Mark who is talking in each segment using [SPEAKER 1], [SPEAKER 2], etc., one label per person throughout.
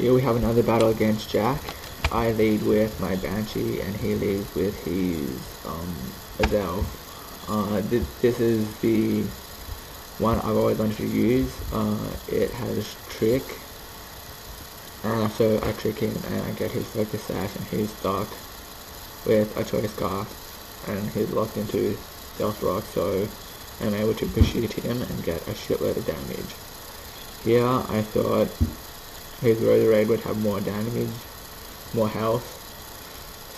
[SPEAKER 1] Here we have another battle against Jack. I lead with my Banshee and he leads with his Adele. This is the one I've always wanted to use. It has trick, so I trick him and I get his focus sash, and he's stuck with a choice scarf and he's locked into stealth rock, so I'm able to push-shoot him and get a shitload of damage. Here I thought his Rose Raid would have more damage, more health,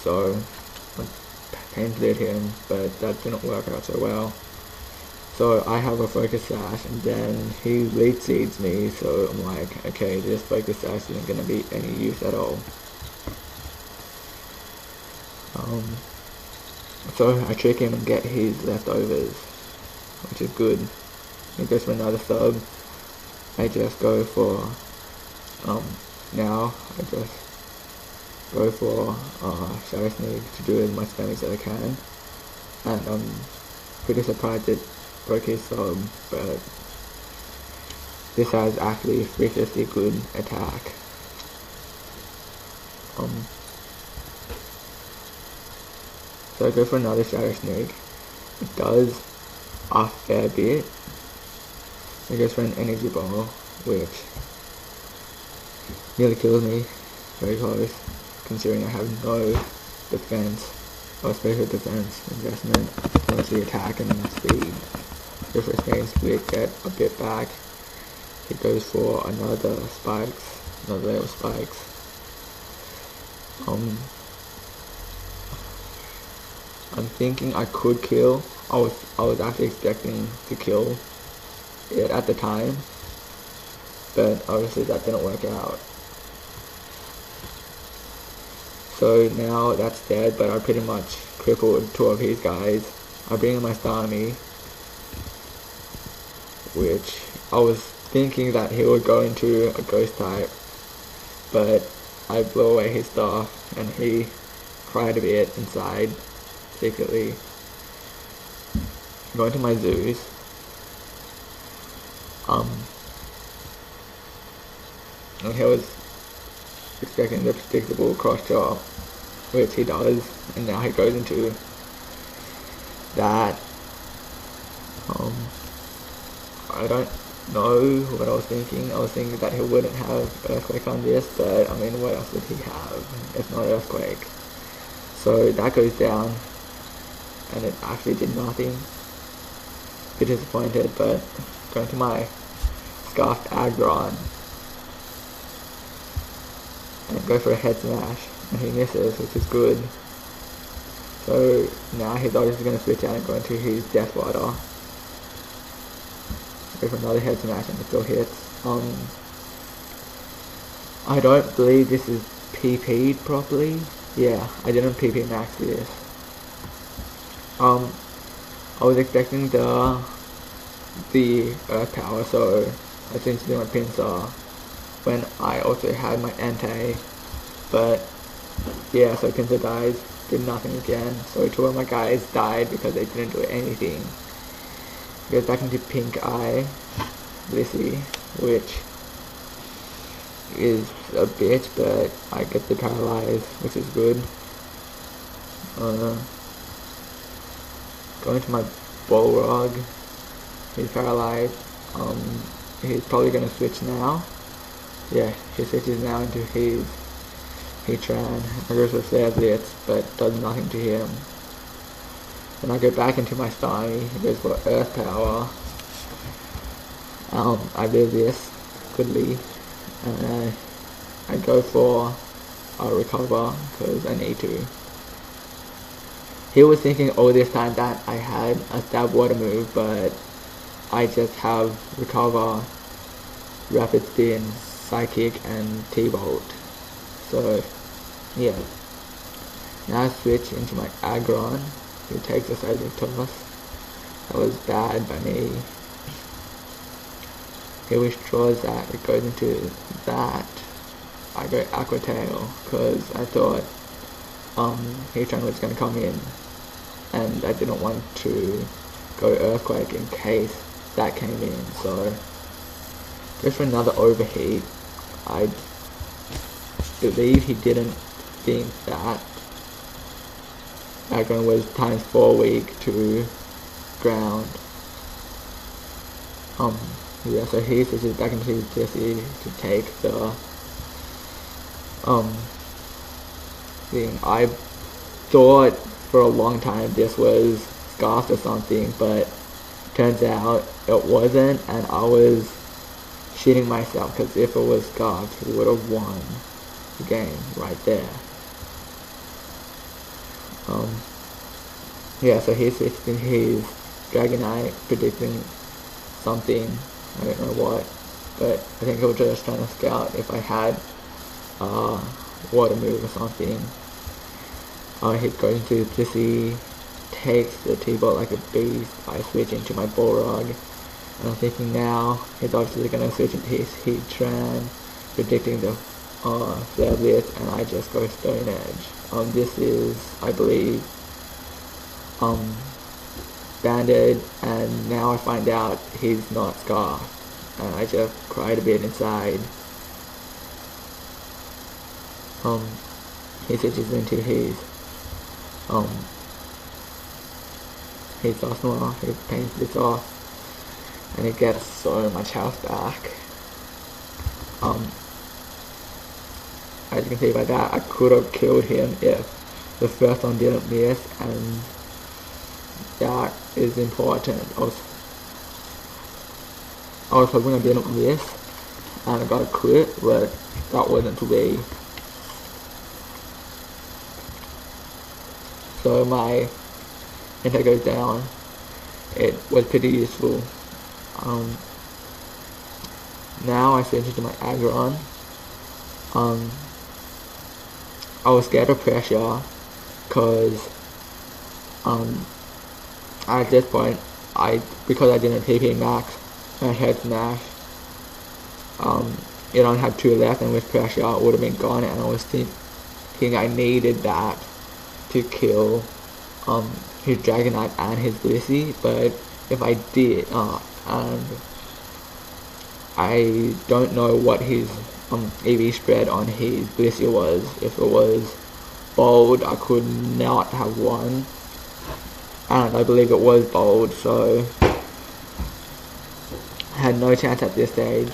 [SPEAKER 1] so I painted him, but that didn't work out so well. So I have a focus sash and then he lead seeds me, so I'm like, okay, this focus sash isn't going to be any use at all. So I trick him and get his leftovers, which is good. He goes for another sub. I just go for, now I just go for Shadow Sneak to do as much damage as I can. And I'm pretty surprised it broke his sub, but this has actually 350 good attack. So I go for another Shadow Sneak. It does a fair bit. It goes for an energy ball, which nearly kills me. Very close, considering I have no defense or special defense investment. Mostly attack and speed. Go for a space split, get a bit back. He goes for another spikes, another layer of spikes. I'm thinking I could kill. I was actually expecting to kill it at the time, but obviously that didn't work out. So now that's dead, but I pretty much crippled 2 of his guys. I bring in my Starmie, which I was thinking that he would go into a ghost type, but I blew away his stuff and he cried a bit inside secretly. Going to my zoos. And he was expecting the predictable cross chop, which he does, and now he goes into that. I don't know what I was thinking. I was thinking that he wouldn't have Earthquake on this, but I mean, what else would he have if not Earthquake? So that goes down, and it actually did nothing. Bit disappointed, but going to my Scarfed Aggron and go for a head smash, and he misses, which is good. So now he's obviously going to switch out and go into his Death Water. Go for another head smash and it still hits. I don't believe this is PPed properly. Yeah, I didn't PP max this. I was expecting the Earth Power, so I think to do my pincer when I also had my Entei, but yeah, so pincer dies, did nothing again. So 2 of my guys died because they didn't do anything. Goes back into Pink Eye, blissey, which is a bitch, but I get the paralyze, which is good. Going to my Bullrog, he's paralyzed. He's probably gonna switch now. Yeah, he switches now into his heatran. I goes for Flare Blitz, but does nothing to him. Then I go back into my Starmie, he goes for Earth Power. I do this goodly, and I go for a Recover, because I need to. He was thinking all this time that I had a Stab Water move, but I just have Recover, Rapid Spin, Psychic, and T-Bolt. So, yeah. Now I switch into my Aggron, who takes a Seismic Toss. That was bad by me. He withdraws that, it goes into that. I go Aqua Tail, because I thought heatran was going to come in, and I didn't want to go Earthquake in case that came in, so go for another Overheat. I believe he didn't think that aggron was times 4 weak to ground. Yeah, so he switches back into blissey to take the thing. I thought for a long time this was scarfed or something, but turns out it wasn't, and I was shitting myself, because if it was scarfed, he would have won the game right there. Yeah, so he's switching his Dragonite, predicting something, I don't know what, but I think he was just trying to scout if I had water move or something. He goes into blissey, takes the T-Bolt like a beast by switching to my Bullrug, and I'm thinking now he's obviously going to switch into his heatran, predicting the Flare Blitz, and I just go Stone Edge. This is, I believe, banded, and now I find out he's not scarfed, and I just cried a bit inside. He switches into his Osmore, he paints this off, and he gets so much health back. As you can see by that, I could have killed him if the first one didn't miss, and that is important. I was hoping I didn't miss, and I got a crit, but that wasn't to be. So my anti goes down. It was pretty useful. Now I switch into my aggron. I was scared of pressure, cause at this point because I didn't PP max my head smash, it only had 2 left, and with pressure it would have been gone, and I was thinking I needed that to kill his Dragonite and his blissey, but if I did, and I don't know what his EV spread on his blissey was. If it was bold, I could not have won, and I believe it was bold, so I had no chance at this stage.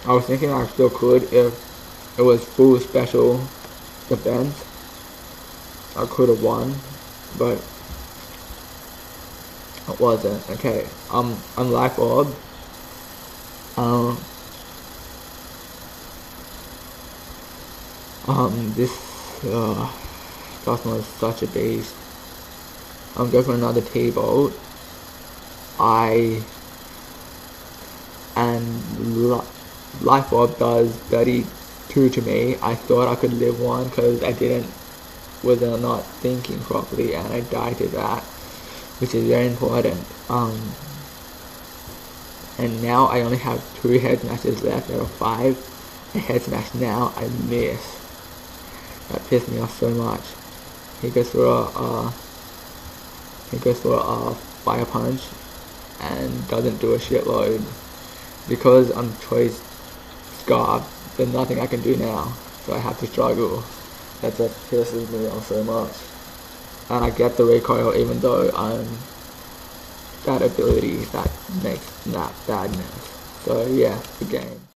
[SPEAKER 1] I was thinking I still could if it was full special defense. I could have won, but it wasn't. Okay, I'm Life Orb. This customer is such a beast. I'm going for another T-Bolt. Life Orb does 32 to me. I thought I could live one because I was not thinking properly, and I died to that, which is very important. And now I only have 2 head smashes left out of 5. A head smash now, I miss. That pissed me off so much. He goes for a fire punch and doesn't do a shitload. Because I'm choice scarred, there's nothing I can do now, so I have to struggle. That just pisses me off so much. And I get the recoil even though I'm that ability that makes that badness. So yeah, the game.